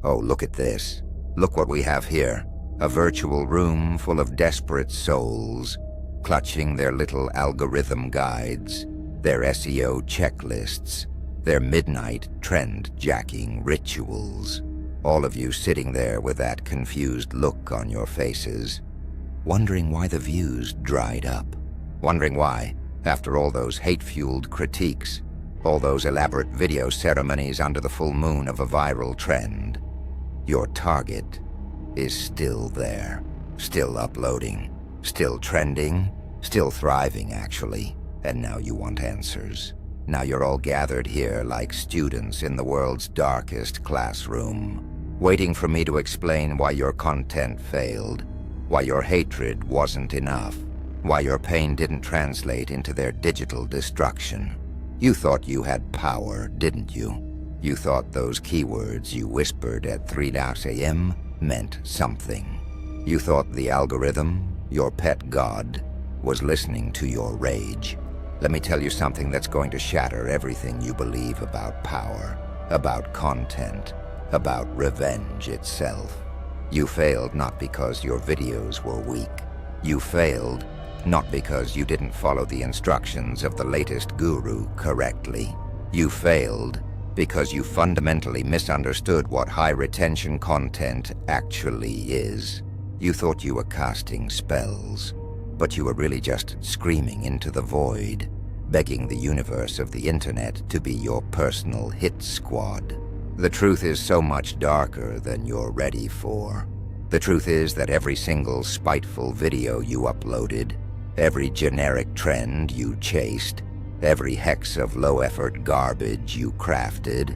Oh, look at this. Look what we have here. A virtual room full of desperate souls, clutching their little algorithm guides, their SEO checklists, their midnight trend-jacking rituals. All of you sitting there with that confused look on your faces, wondering why the views dried up. Wondering why, after all those hate-fueled critiques, all those elaborate video ceremonies under the full moon of a viral trend, your target is still there, still uploading, still trending, still thriving actually, and now you want answers. Now you're all gathered here like students in the world's darkest classroom, waiting for me to explain why your content failed, why your hatred wasn't enough, why your pain didn't translate into their digital destruction. You thought you had power, didn't you? You thought those keywords you whispered at 3 a.m. meant something. You thought the algorithm, your pet god, was listening to your rage. Let me tell you something that's going to shatter everything you believe about power, about content, about revenge itself. You failed not because your videos were weak. You failed not because you didn't follow the instructions of the latest guru correctly. You failed because you fundamentally misunderstood what high-retention content actually is. You thought you were casting spells, but you were really just screaming into the void, begging the universe of the internet to be your personal hit squad. The truth is so much darker than you're ready for. The truth is that every single spiteful video you uploaded, every generic trend you chased, every hex of low-effort garbage you crafted,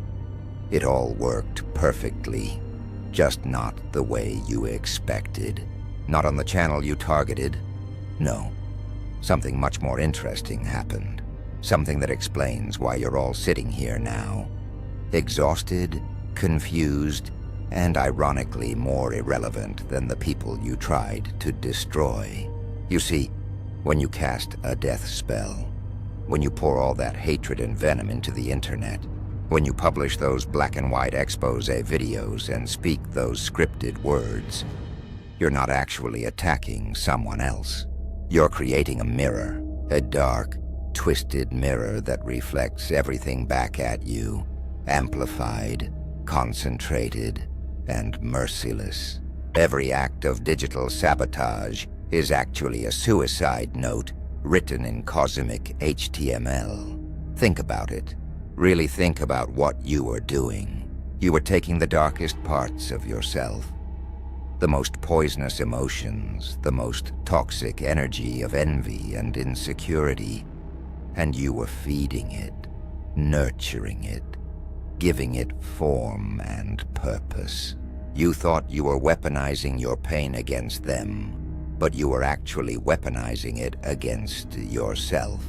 it all worked perfectly, just not the way you expected. Not on the channel you targeted. No, something much more interesting happened. Something that explains why you're all sitting here now. Exhausted, confused, and ironically more irrelevant than the people you tried to destroy. You see, when you cast a death spell, when you pour all that hatred and venom into the internet, when you publish those black and white expose videos and speak those scripted words, you're not actually attacking someone else. You're creating a mirror, a dark, twisted mirror that reflects everything back at you, amplified, concentrated, and merciless. Every act of digital sabotage is actually a suicide note written in cosmic HTML. Think about it. Really think about what you were doing. You were taking the darkest parts of yourself, the most poisonous emotions, the most toxic energy of envy and insecurity, and you were feeding it, nurturing it, giving it form and purpose. You thought you were weaponizing your pain against them, but you were actually weaponizing it against yourself.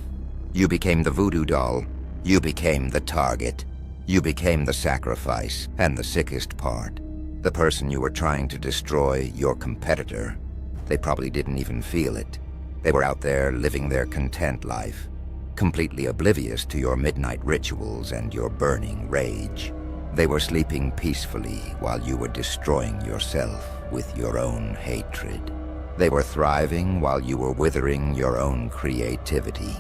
You became the voodoo doll. You became the target. You became the sacrifice, and the sickest part, the person you were trying to destroy, your competitor. They probably didn't even feel it. They were out there living their content life, completely oblivious to your midnight rituals and your burning rage. They were sleeping peacefully while you were destroying yourself with your own hatred. They were thriving while you were withering your own creativity.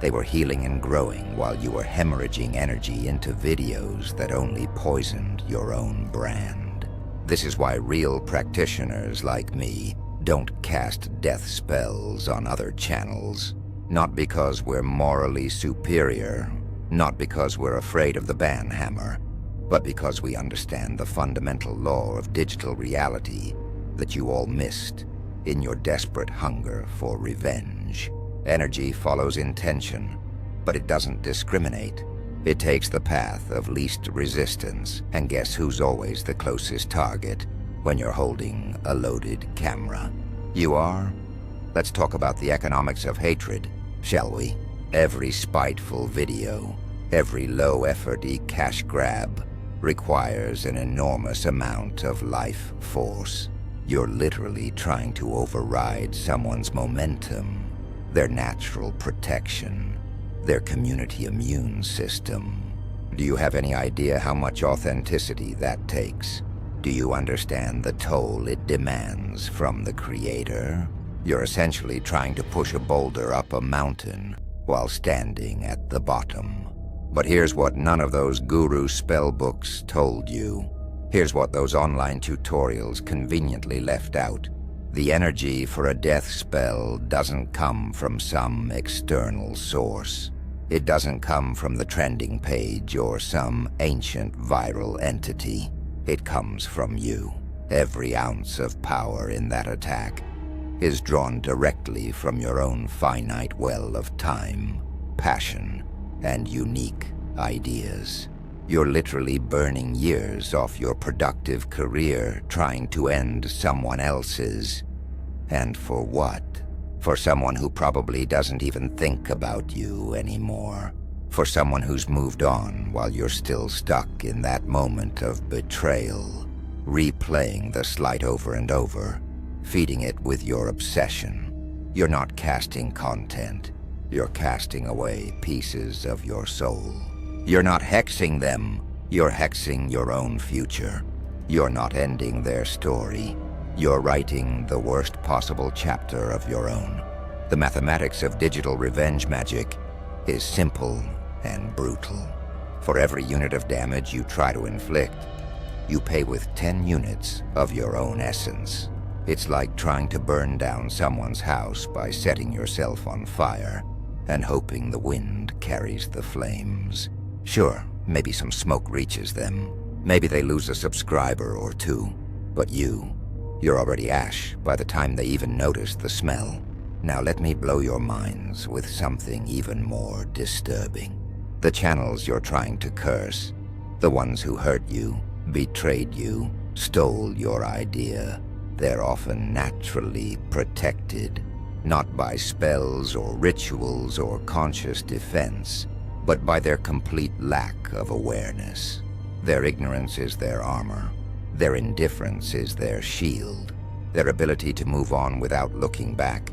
They were healing and growing while you were hemorrhaging energy into videos that only poisoned your own brand. This is why real practitioners like me don't cast death spells on other channels. Not because we're morally superior, not because we're afraid of the ban hammer, but because we understand the fundamental law of digital reality that you all missed in your desperate hunger for revenge. Energy follows intention, but it doesn't discriminate. It takes the path of least resistance, and guess who's always the closest target when you're holding a loaded camera? You are? Let's talk about the economics of hatred, shall we? Every spiteful video, every low-effort cash grab requires an enormous amount of life force. You're literally trying to override someone's momentum, their natural protection, their community immune system. Do you have any idea how much authenticity that takes? Do you understand the toll it demands from the creator? You're essentially trying to push a boulder up a mountain while standing at the bottom. But here's what none of those guru spell books told you. Here's what those online tutorials conveniently left out. The energy for a death spell doesn't come from some external source. It doesn't come from the trending page or some ancient viral entity. It comes from you. Every ounce of power in that attack is drawn directly from your own finite well of time, passion, and unique ideas. You're literally burning years off your productive career trying to end someone else's. And for what? For someone who probably doesn't even think about you anymore. For someone who's moved on while you're still stuck in that moment of betrayal, replaying the slight over and over, feeding it with your obsession. You're not casting content. You're casting away pieces of your soul. You're not hexing them. You're hexing your own future. You're not ending their story. You're writing the worst possible chapter of your own. The mathematics of digital revenge magic is simple and brutal. For every unit of damage you try to inflict, you pay with 10 units of your own essence. It's like trying to burn down someone's house by setting yourself on fire and hoping the wind carries the flames. Sure, maybe some smoke reaches them. Maybe they lose a subscriber or two. But you're already ash by the time they even notice the smell. Now let me blow your minds with something even more disturbing. The channels you're trying to curse, the ones who hurt you, betrayed you, stole your idea, they're often naturally protected, not by spells or rituals or conscious defense, but by their complete lack of awareness. Their ignorance is their armor. Their indifference is their shield. Their ability to move on without looking back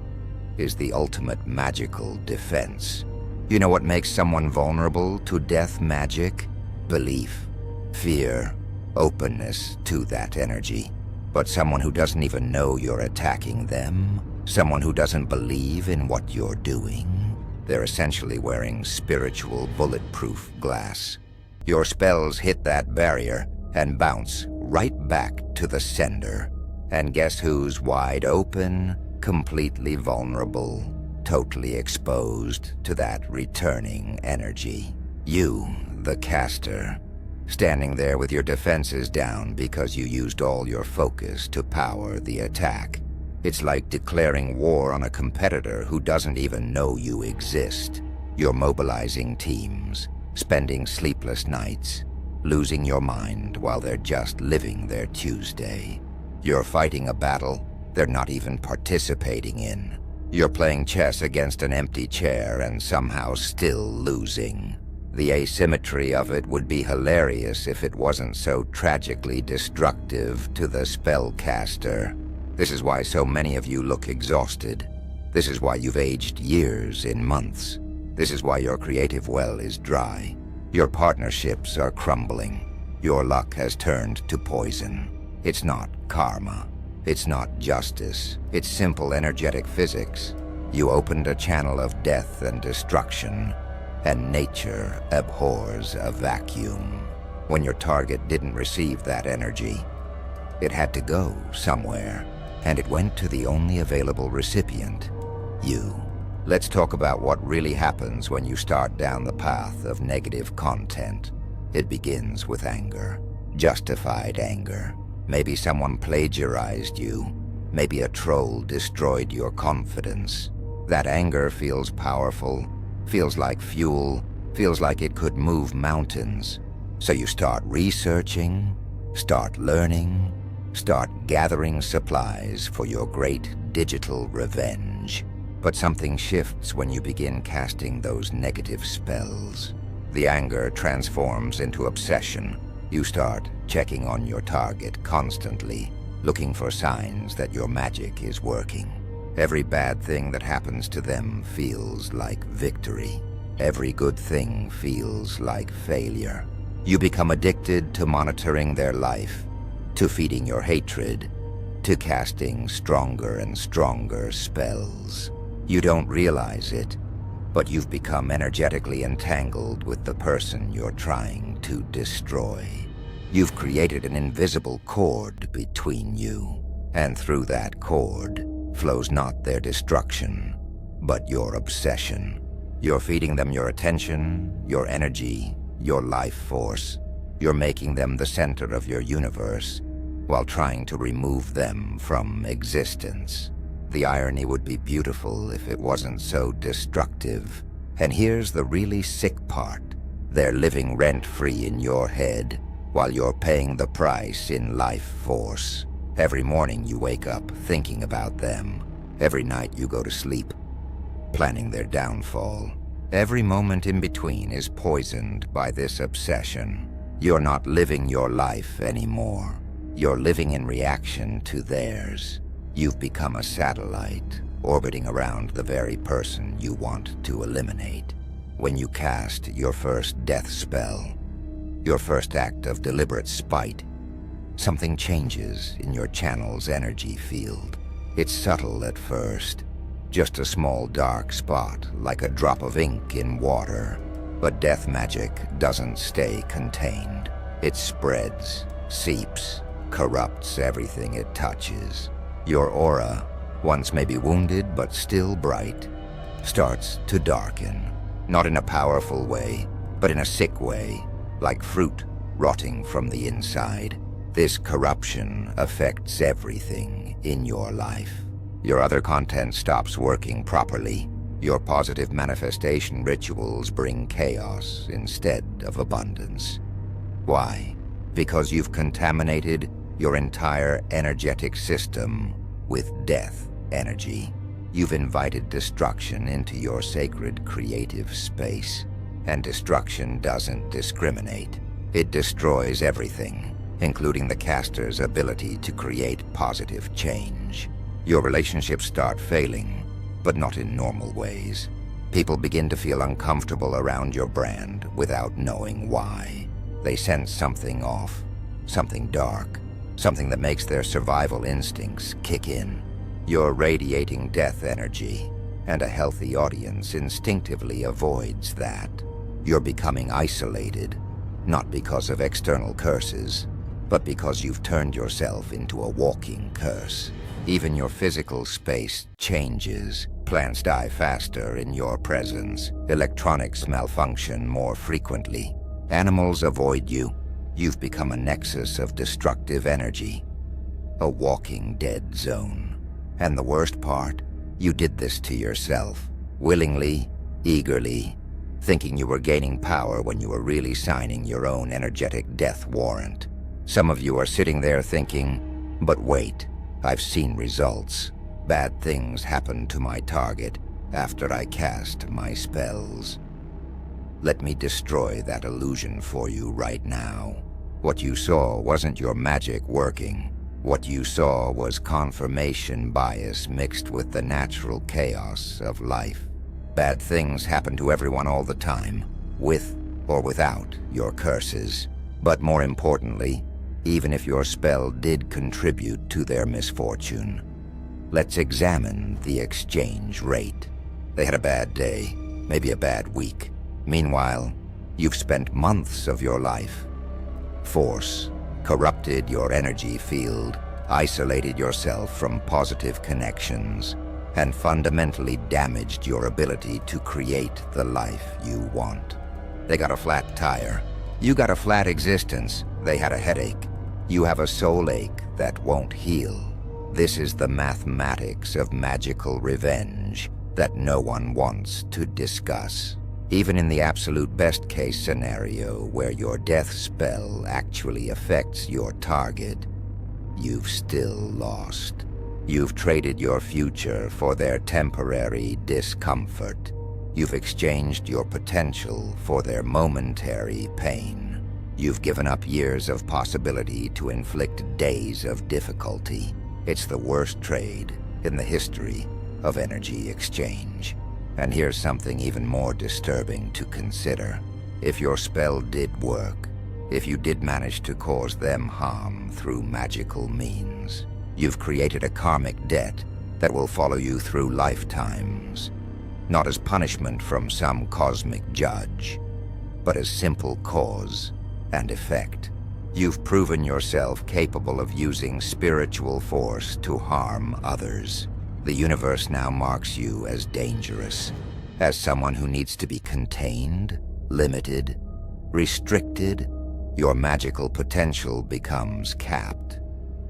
is the ultimate magical defense. You know what makes someone vulnerable to death magic? Belief, fear, openness to that energy. But someone who doesn't even know you're attacking them, someone who doesn't believe in what you're doing, they're essentially wearing spiritual bulletproof glass. Your spells hit that barrier and bounce right back to the sender. And guess who's wide open, completely vulnerable, totally exposed to that returning energy? You, the caster, standing there with your defenses down because you used all your focus to power the attack. It's like declaring war on a competitor who doesn't even know you exist. You're mobilizing teams, spending sleepless nights, losing your mind while they're just living their Tuesday. You're fighting a battle they're not even participating in. You're playing chess against an empty chair and somehow still losing. The asymmetry of it would be hilarious if it wasn't so tragically destructive to the spellcaster. This is why so many of you look exhausted. This is why you've aged years in months. This is why your creative well is dry. Your partnerships are crumbling. Your luck has turned to poison. It's not karma. It's not justice. It's simple energetic physics. You opened a channel of death and destruction, and nature abhors a vacuum. When your target didn't receive that energy, it had to go somewhere, and it went to the only available recipient, you. Let's talk about what really happens when you start down the path of negative content. It begins with anger, justified anger. Maybe someone plagiarized you. Maybe a troll destroyed your confidence. That anger feels powerful, feels like fuel, feels like it could move mountains. So you start researching, start learning, start gathering supplies for your great digital revenge. But something shifts when you begin casting those negative spells. The anger transforms into obsession. You start checking on your target constantly, looking for signs that your magic is working. Every bad thing that happens to them feels like victory. Every good thing feels like failure. You become addicted to monitoring their life, to feeding your hatred, to casting stronger and stronger spells. You don't realize it, but you've become energetically entangled with the person you're trying to destroy. You've created an invisible cord between you, and through that cord flows not their destruction, but your obsession. You're feeding them your attention, your energy, your life force. You're making them the center of your universe, while trying to remove them from existence. The irony would be beautiful if it wasn't so destructive. And here's the really sick part. They're living rent-free in your head, while you're paying the price in life force. Every morning you wake up thinking about them. Every night you go to sleep, planning their downfall. Every moment in between is poisoned by this obsession. You're not living your life anymore. You're living in reaction to theirs. You've become a satellite, orbiting around the very person you want to eliminate. When you cast your first death spell, your first act of deliberate spite, something changes in your channel's energy field. It's subtle at first, just a small dark spot like a drop of ink in water. But death magic doesn't stay contained. It spreads, seeps, corrupts everything it touches. Your aura, once maybe wounded but still bright, starts to darken. Not in a powerful way, but in a sick way, like fruit rotting from the inside. This corruption affects everything in your life. Your other content stops working properly. Your positive manifestation rituals bring chaos instead of abundance. Why? Because you've contaminated your entire energetic system with death energy. You've invited destruction into your sacred creative space. And destruction doesn't discriminate. It destroys everything, including the caster's ability to create positive change. Your relationships start failing, but not in normal ways. People begin to feel uncomfortable around your brand without knowing why. They sense something off, something dark, something that makes their survival instincts kick in. You're radiating death energy, and a healthy audience instinctively avoids that. You're becoming isolated, not because of external curses, but because you've turned yourself into a walking curse. Even your physical space changes. Plants die faster in your presence. Electronics malfunction more frequently. Animals avoid you. You've become a nexus of destructive energy. A walking dead zone. And the worst part? You did this to yourself. Willingly, eagerly, thinking you were gaining power when you were really signing your own energetic death warrant. Some of you are sitting there thinking, but wait, I've seen results. Bad things happen to my target after I cast my spells. Let me destroy that illusion for you right now. What you saw wasn't your magic working. What you saw was confirmation bias mixed with the natural chaos of life. Bad things happen to everyone all the time, with or without your curses. But more importantly, even if your spell did contribute to their misfortune, let's examine the exchange rate. They had a bad day, maybe a bad week. Meanwhile, you've spent months of your life. Force corrupted your energy field, isolated yourself from positive connections, and fundamentally damaged your ability to create the life you want. They got a flat tire. You got a flat existence. They had a headache. You have a soul ache that won't heal. This is the mathematics of magical revenge that no one wants to discuss. Even in the absolute best-case scenario where your death spell actually affects your target, you've still lost. You've traded your future for their temporary discomfort. You've exchanged your potential for their momentary pain. You've given up years of possibility to inflict days of difficulty. It's the worst trade in the history of energy exchange. And here's something even more disturbing to consider. If your spell did work, if you did manage to cause them harm through magical means. You've created a karmic debt that will follow you through lifetimes, not as punishment from some cosmic judge, but as simple cause and effect. You've proven yourself capable of using spiritual force to harm others. The universe now marks you as dangerous, as someone who needs to be contained, limited, restricted. Your magical potential becomes capped,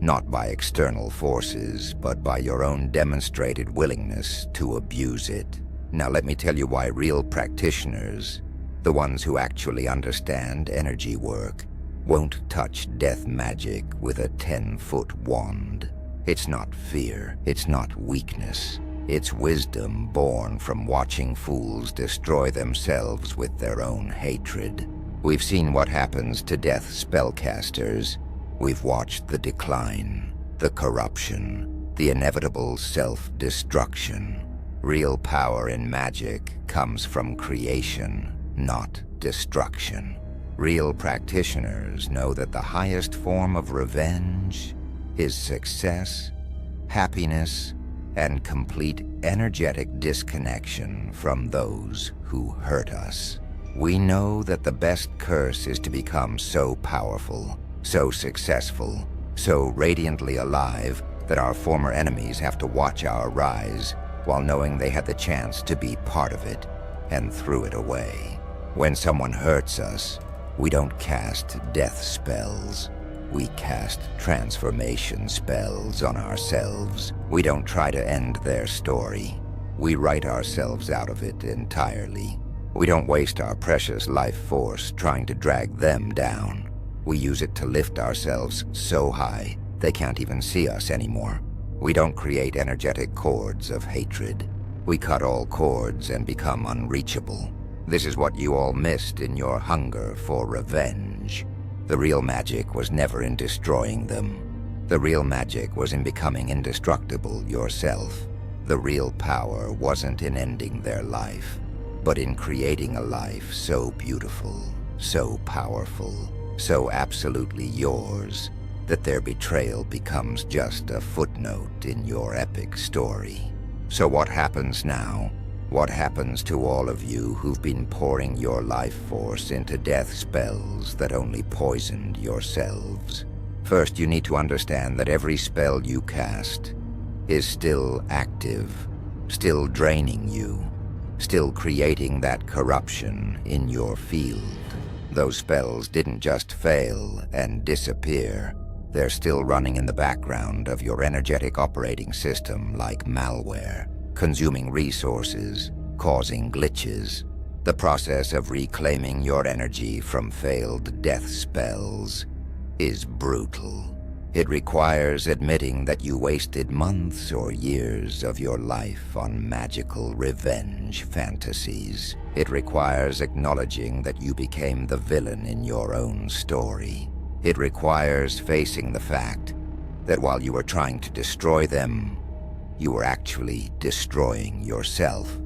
not by external forces, but by your own demonstrated willingness to abuse it. Now let me tell you why real practitioners, the ones who actually understand energy work, won't touch death magic with a 10-foot wand. It's not fear, it's not weakness. It's wisdom born from watching fools destroy themselves with their own hatred. We've seen what happens to death spellcasters. We've watched the decline, the corruption, the inevitable self-destruction. Real power in magic comes from creation, not destruction. Real practitioners know that the highest form of revenge is success, happiness, and complete energetic disconnection from those who hurt us. We know that the best curse is to become so powerful, so successful, so radiantly alive that our former enemies have to watch our rise while knowing they had the chance to be part of it and threw it away. When someone hurts us, we don't cast death spells. We cast transformation spells on ourselves. We don't try to end their story. We write ourselves out of it entirely. We don't waste our precious life force trying to drag them down. We use it to lift ourselves so high they can't even see us anymore. We don't create energetic cords of hatred. We cut all cords and become unreachable. This is what you all missed in your hunger for revenge. The real magic was never in destroying them. The real magic was in becoming indestructible yourself. The real power wasn't in ending their life, but in creating a life so beautiful, so powerful, so absolutely yours, that their betrayal becomes just a footnote in your epic story. So what happens now? What happens to all of you who've been pouring your life force into death spells that only poisoned yourselves? First, you need to understand that every spell you cast is still active, still draining you, still creating that corruption in your field. Those spells didn't just fail and disappear. They're still running in the background of your energetic operating system like malware, consuming resources, causing glitches. The process of reclaiming your energy from failed death spells is brutal. It requires admitting that you wasted months or years of your life on magical revenge fantasies. It requires acknowledging that you became the villain in your own story. It requires facing the fact that while you were trying to destroy them, you were actually destroying yourself,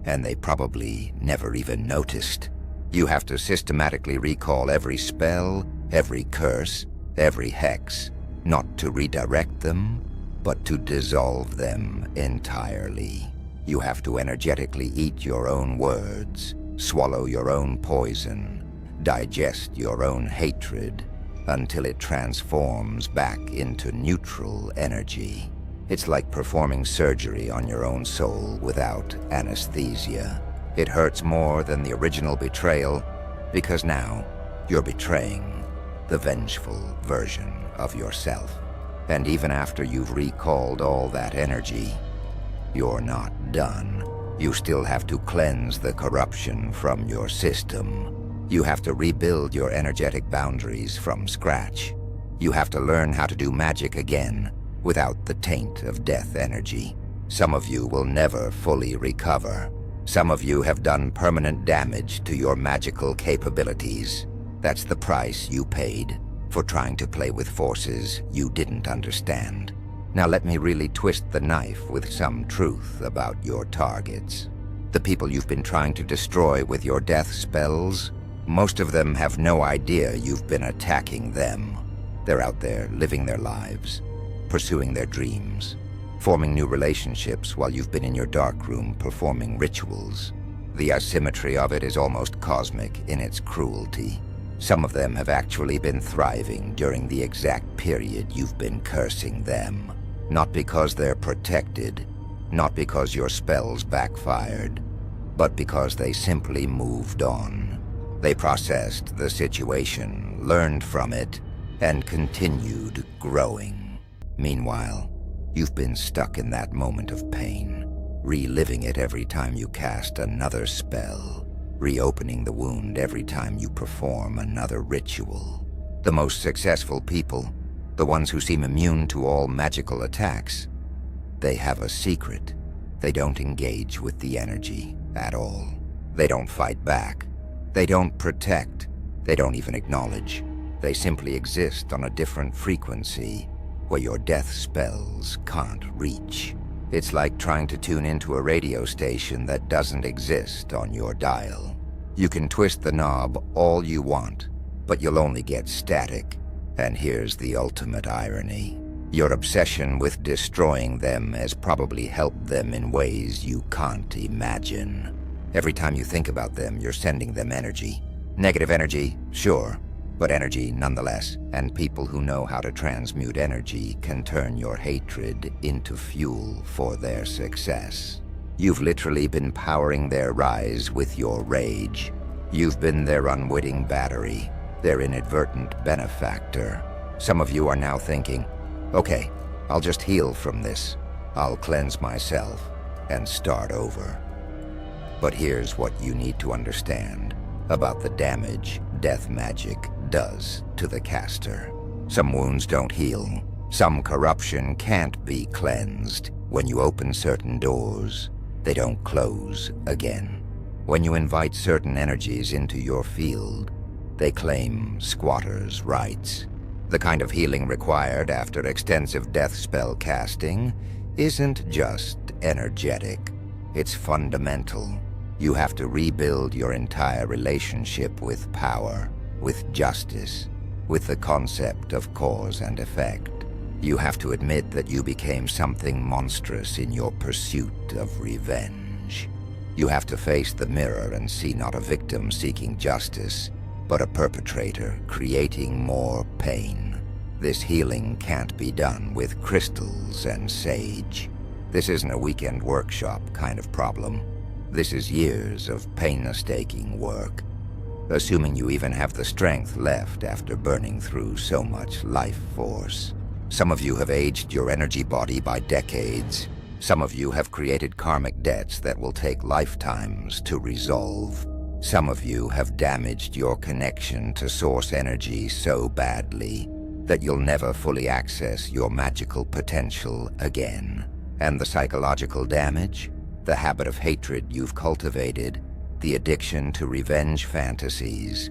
and they probably never even noticed. You have to systematically recall every spell, every curse, every hex, not to redirect them, but to dissolve them entirely. You have to energetically eat your own words, swallow your own poison, digest your own hatred, until it transforms back into neutral energy. It's like performing surgery on your own soul without anesthesia. It hurts more than the original betrayal, because now you're betraying the vengeful version of yourself. And even after you've recalled all that energy, you're not done. You still have to cleanse the corruption from your system. You have to rebuild your energetic boundaries from scratch. You have to learn how to do magic again without the taint of death energy. Some of you will never fully recover. Some of you have done permanent damage to your magical capabilities. That's the price you paid for trying to play with forces you didn't understand. Now let me really twist the knife with some truth about your targets. The people you've been trying to destroy with your death spells Most of them have no idea you've been attacking them. They're out there living their lives, pursuing their dreams, forming new relationships while you've been in your dark room performing rituals. The asymmetry of it is almost cosmic in its cruelty. Some of them have actually been thriving during the exact period you've been cursing them. Not because they're protected, not because your spells backfired, but because they simply moved on. They processed the situation, learned from it, and continued growing. Meanwhile, you've been stuck in that moment of pain, reliving it every time you cast another spell, reopening the wound every time you perform another ritual. The most successful people, the ones who seem immune to all magical attacks, they have a secret. They don't engage with the energy at all. They don't fight back. They don't protect. They don't even acknowledge. They simply exist on a different frequency where your death spells can't reach. It's like trying to tune into a radio station that doesn't exist on your dial. You can twist the knob all you want, but you'll only get static. And here's the ultimate irony. Your obsession with destroying them has probably helped them in ways you can't imagine. Every time you think about them, you're sending them energy. Negative energy, sure, but energy nonetheless. And people who know how to transmute energy can turn your hatred into fuel for their success. You've literally been powering their rise with your rage. You've been their unwitting battery, their inadvertent benefactor. Some of you are now thinking, okay, I'll just heal from this. I'll cleanse myself and start over. But here's what you need to understand about the damage death magic does to the caster. Some wounds don't heal. Some corruption can't be cleansed. When you open certain doors, they don't close again. When you invite certain energies into your field, they claim squatters' rights. The kind of healing required after extensive death spell casting isn't just energetic. It's fundamental. You have to rebuild your entire relationship with power, with justice, with the concept of cause and effect. You have to admit that you became something monstrous in your pursuit of revenge. You have to face the mirror and see not a victim seeking justice, but a perpetrator creating more pain. This healing can't be done with crystals and sage. This isn't a weekend workshop kind of problem. This is years of painstaking work, assuming you even have the strength left after burning through so much life force. Some of you have aged your energy body by decades. Some of you have created karmic debts that will take lifetimes to resolve. Some of you have damaged your connection to source energy so badly that you'll never fully access your magical potential again. And the psychological damage? The habit of hatred you've cultivated, the addiction to revenge fantasies,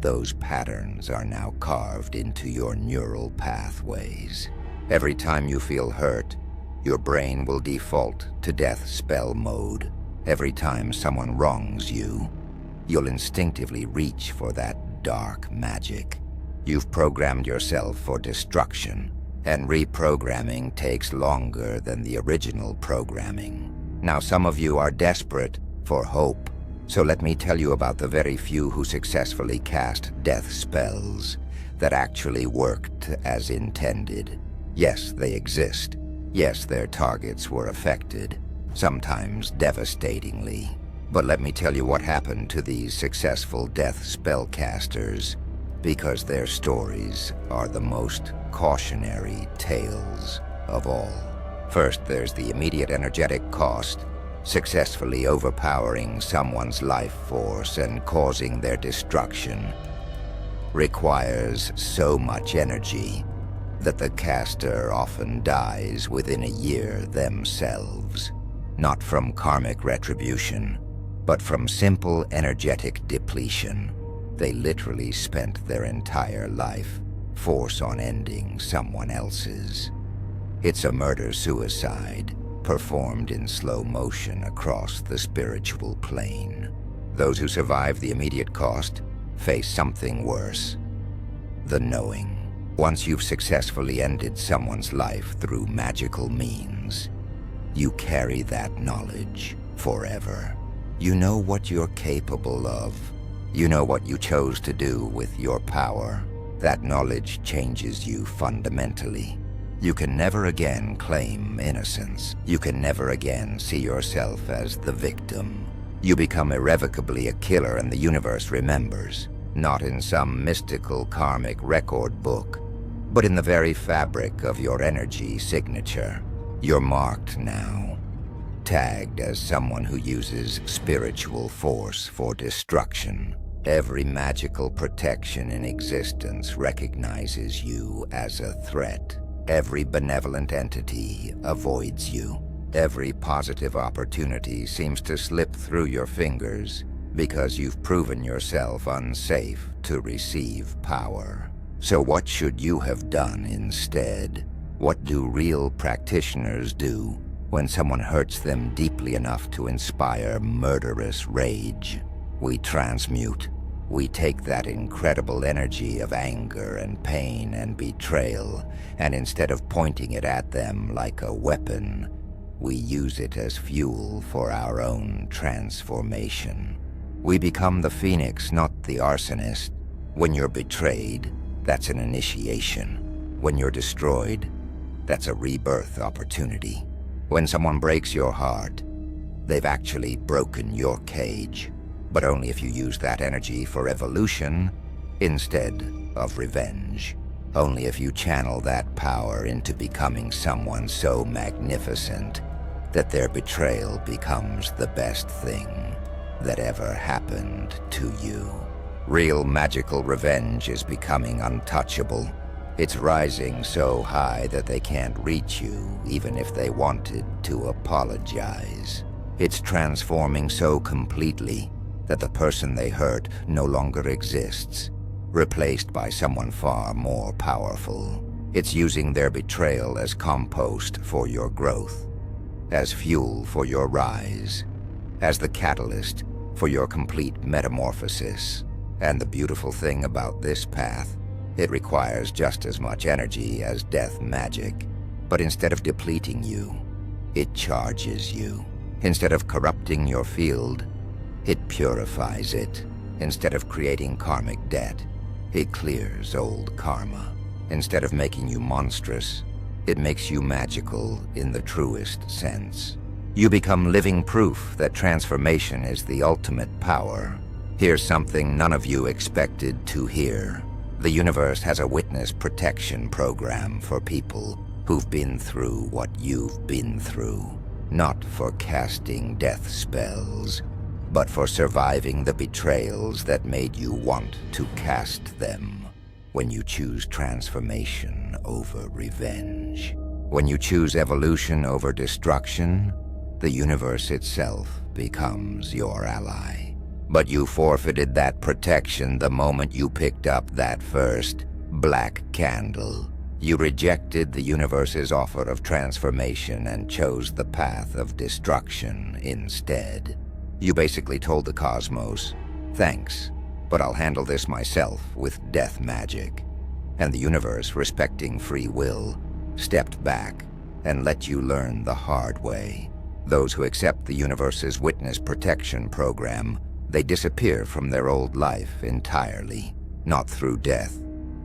those patterns are now carved into your neural pathways. Every time you feel hurt, your brain will default to death spell mode. Every time someone wrongs you, you'll instinctively reach for that dark magic. You've programmed yourself for destruction, and reprogramming takes longer than the original programming. Now, some of you are desperate for hope, so let me tell you about the very few who successfully cast death spells that actually worked as intended. Yes, they exist. Yes, their targets were affected, sometimes devastatingly. But let me tell you what happened to these successful death spellcasters, because their stories are the most cautionary tales of all. First, there's the immediate energetic cost. Successfully overpowering someone's life force and causing their destruction requires so much energy that the caster often dies within a year themselves. Not from karmic retribution, but from simple energetic depletion. They literally spent their entire life force on ending someone else's. It's a murder-suicide performed in slow motion across the spiritual plane. Those who survive the immediate cost face something worse. The knowing. Once you've successfully ended someone's life through magical means, you carry that knowledge forever. You know what you're capable of. You know what you chose to do with your power. That knowledge changes you fundamentally. You can never again claim innocence. You can never again see yourself as the victim. You become irrevocably a killer, and the universe remembers, not in some mystical karmic record book, but in the very fabric of your energy signature. You're marked now, tagged as someone who uses spiritual force for destruction. Every magical protection in existence recognizes you as a threat. Every benevolent entity avoids you. Every positive opportunity seems to slip through your fingers because you've proven yourself unsafe to receive power. So what should you have done instead? What do real practitioners do when someone hurts them deeply enough to inspire murderous rage? We transmute. We take that incredible energy of anger and pain and betrayal, and instead of pointing it at them like a weapon, we use it as fuel for our own transformation. We become the phoenix, not the arsonist. When you're betrayed, that's an initiation. When you're destroyed, that's a rebirth opportunity. When someone breaks your heart, they've actually broken your cage, but only if you use that energy for evolution instead of revenge. Only if you channel that power into becoming someone so magnificent that their betrayal becomes the best thing that ever happened to you. Real magical revenge is becoming untouchable. It's rising so high that they can't reach you, even if they wanted to apologize. It's transforming so completely that the person they hurt no longer exists, replaced by someone far more powerful. It's using their betrayal as compost for your growth, as fuel for your rise, as the catalyst for your complete metamorphosis. And the beautiful thing about this path, it requires just as much energy as death magic, but instead of depleting you, it charges you. Instead of corrupting your field, it purifies it. Instead of creating karmic debt, it clears old karma. Instead of making you monstrous, it makes you magical in the truest sense. You become living proof that transformation is the ultimate power. Here's something none of you expected to hear. The universe has a witness protection program for people who've been through what you've been through. Not for casting death spells, but for surviving the betrayals that made you want to cast them. When you choose transformation over revenge, when you choose evolution over destruction, the universe itself becomes your ally. But you forfeited that protection the moment you picked up that first black candle. You rejected the universe's offer of transformation and chose the path of destruction instead. You basically told the cosmos, "Thanks, but I'll handle this myself with death magic." And the universe, respecting free will, stepped back and let you learn the hard way. Those who accept the universe's witness protection program, they disappear from their old life entirely, not through death,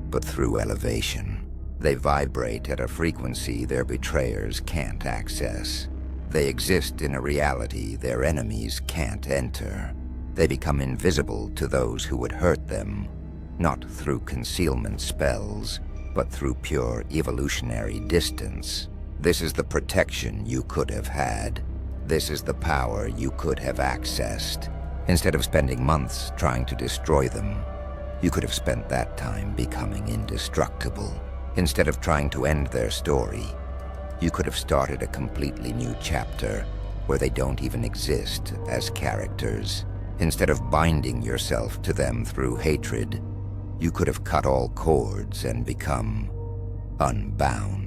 but through elevation. They vibrate at a frequency their betrayers can't access. They exist in a reality their enemies can't enter. They become invisible to those who would hurt them, not through concealment spells, but through pure evolutionary distance. This is the protection you could have had. This is the power you could have accessed. Instead of spending months trying to destroy them, you could have spent that time becoming indestructible. Instead of trying to end their story, you could have started a completely new chapter where they don't even exist as characters. Instead of binding yourself to them through hatred, you could have cut all cords and become unbound.